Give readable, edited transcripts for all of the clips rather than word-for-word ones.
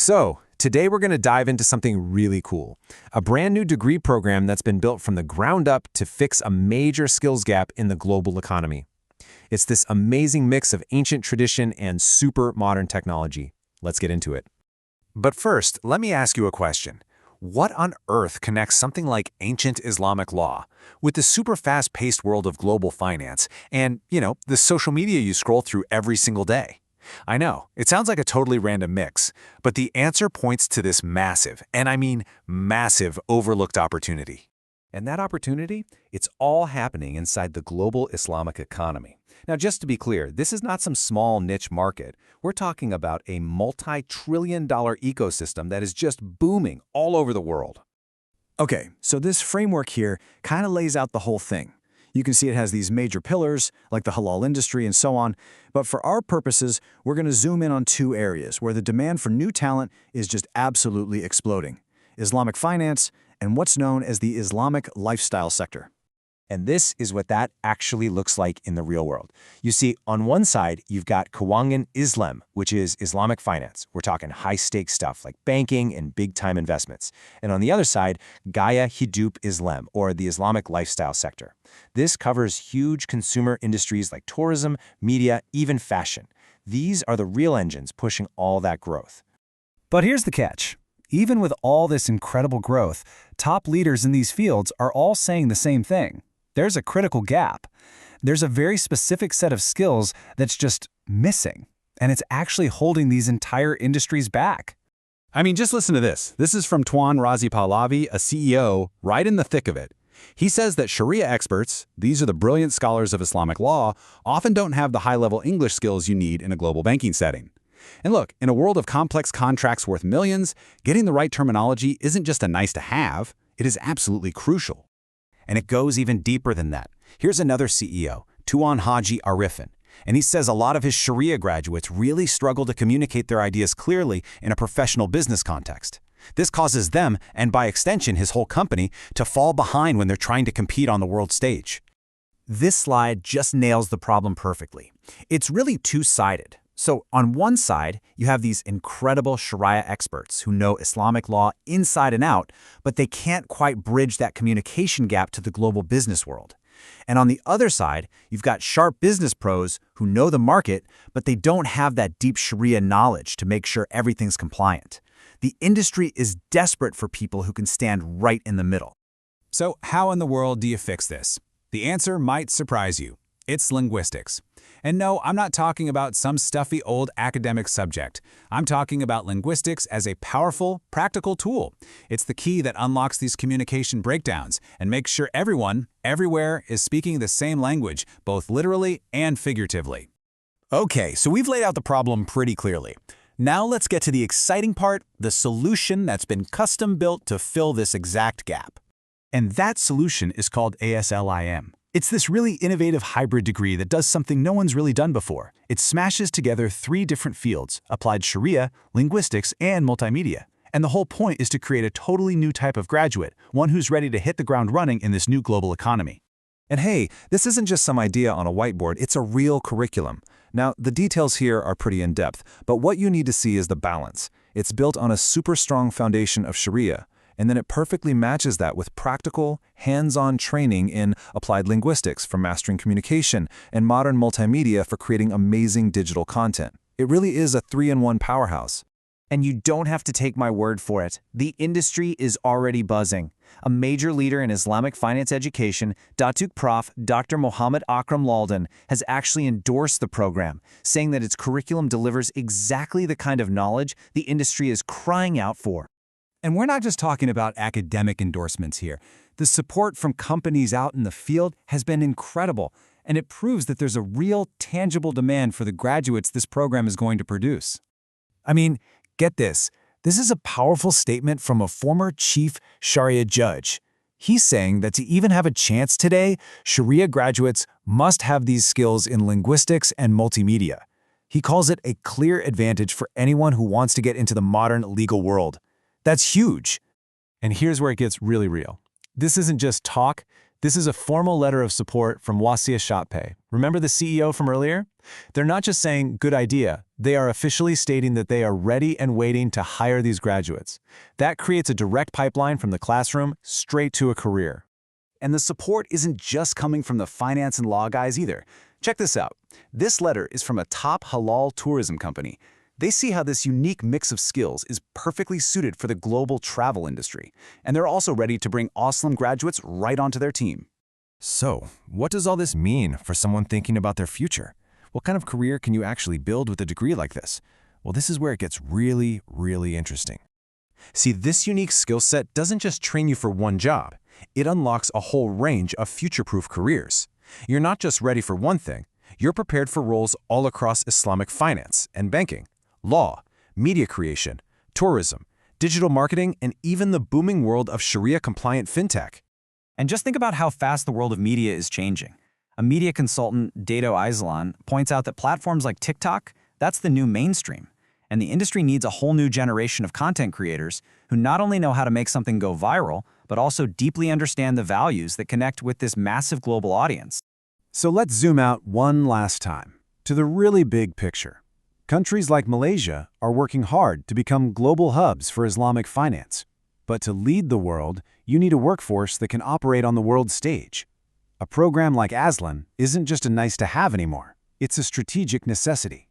So, today we're going to dive into something really cool, a brand new degree program that's been built from the ground up to fix a major skills gap in the global economy. It's this amazing mix of ancient tradition and super modern technology. Let's get into it. But first, let me ask you a question. What on earth connects something like ancient Islamic law with the super fast-paced world of global finance and, the social media you scroll through every single day? I know, it sounds like a totally random mix, but the answer points to this massive, and I mean massive, overlooked opportunity. And that opportunity, it's all happening inside the global Islamic economy. Now, just to be clear, this is not some small niche market. We're talking about a multi-trillion-dollar ecosystem that is just booming all over the world. Okay, so this framework here kind of lays out the whole thing. You can see it has these major pillars, like the halal industry and so on, but for our purposes, we're going to zoom in on two areas where the demand for new talent is just absolutely exploding: Islamic finance and what's known as the Islamic lifestyle sector. And this is what that actually looks like in the real world. You see, on one side, you've got Keuangan Islam, which is Islamic finance. We're talking high-stakes stuff like banking and big-time investments. And on the other side, Gaya Hidup Islam, or the Islamic lifestyle sector. This covers huge consumer industries like tourism, media, even fashion. These are the real engines pushing all that growth. But here's the catch. Even with all this incredible growth, top leaders in these fields are all saying the same thing. There's a critical gap. There's a very specific set of skills that's just missing, and it's actually holding these entire industries back. I mean, just listen to this. This is from Tuan Razi Pahlavi, a CEO, right in the thick of it. He says that Sharia experts, these are the brilliant scholars of Islamic law, often don't have the high-level English skills you need in a global banking setting. And look, in a world of complex contracts worth millions, getting the right terminology isn't just a nice-to-have, it is absolutely crucial. And it goes even deeper than that. Here's another CEO, Tuan Haji Arifin, and he says a lot of his Sharia graduates really struggle to communicate their ideas clearly in a professional business context. This causes them, and by extension his whole company, to fall behind when they're trying to compete on the world stage. This slide just nails the problem perfectly. It's really two-sided. So on one side, you have these incredible Sharia experts who know Islamic law inside and out, but they can't quite bridge that communication gap to the global business world. And on the other side, you've got sharp business pros who know the market, but they don't have that deep Sharia knowledge to make sure everything's compliant. The industry is desperate for people who can stand right in the middle. So how in the world do you fix this? The answer might surprise you. It's linguistics. And no, I'm not talking about some stuffy old academic subject. I'm talking about linguistics as a powerful, practical tool. It's the key that unlocks these communication breakdowns and makes sure everyone, everywhere, is speaking the same language, both literally and figuratively. Okay, so we've laid out the problem pretty clearly. Now let's get to the exciting part, the solution that's been custom-built to fill this exact gap. And that solution is called ASLiM. It's this really innovative hybrid degree that does something no one's really done before. It smashes together three different fields: applied Sharia, linguistics, and multimedia. And the whole point is to create a totally new type of graduate, one who's ready to hit the ground running in this new global economy. And hey, this isn't just some idea on a whiteboard, it's a real curriculum. Now, the details here are pretty in-depth, but what you need to see is the balance. It's built on a super strong foundation of Sharia, and then it perfectly matches that with practical, hands-on training in applied linguistics for mastering communication and modern multimedia for creating amazing digital content. It really is a 3-in-1 powerhouse. And you don't have to take my word for it. The industry is already buzzing. A major leader in Islamic finance education, Datuk Prof. Dr. Muhammad Akram Laldan, has actually endorsed the program, saying that its curriculum delivers exactly the kind of knowledge the industry is crying out for. And we're not just talking about academic endorsements here. The support from companies out in the field has been incredible, and it proves that there's a real, tangible demand for the graduates this program is going to produce. I mean, get this. This is a powerful statement from a former chief Sharia judge. He's saying that to even have a chance today, Sharia graduates must have these skills in linguistics and multimedia. He calls it a clear advantage for anyone who wants to get into the modern legal world. That's huge. And here's where it gets really real. This isn't just talk, This is a formal letter of support from Wasia Shotpay. Remember the CEO from earlier? They're not just saying, good idea. They are officially stating that they are ready and waiting to hire these graduates. That creates a direct pipeline from the classroom straight to a career. And the support isn't just coming from the finance and law guys either. Check this out. This letter is from a top halal tourism company. They see how this unique mix of skills is perfectly suited for the global travel industry, and they're also ready to bring ASLiM graduates right onto their team. So, what does all this mean for someone thinking about their future? What kind of career can you actually build with a degree like this? Well, this is where it gets really, really interesting. See, this unique skill set doesn't just train you for one job. It unlocks a whole range of future-proof careers. You're not just ready for one thing, you're prepared for roles all across Islamic finance and banking, law, media creation, tourism, digital marketing, and even the booming world of Sharia-compliant fintech. And just think about how fast the world of media is changing. A media consultant, Dato Islan, points out that platforms like TikTok, that's the new mainstream. And the industry needs a whole new generation of content creators who not only know how to make something go viral, but also deeply understand the values that connect with this massive global audience. So let's zoom out one last time to the really big picture. Countries like Malaysia are working hard to become global hubs for Islamic finance. But to lead the world, you need a workforce that can operate on the world stage. A program like ASLiM isn't just a nice-to-have anymore. It's a strategic necessity.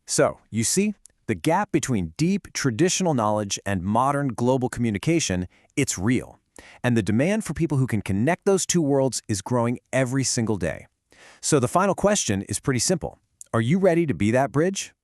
So, you see, the gap between deep, traditional knowledge and modern global communication, it's real. And the demand for people who can connect those two worlds is growing every single day. So the final question is pretty simple. Are you ready to be that bridge?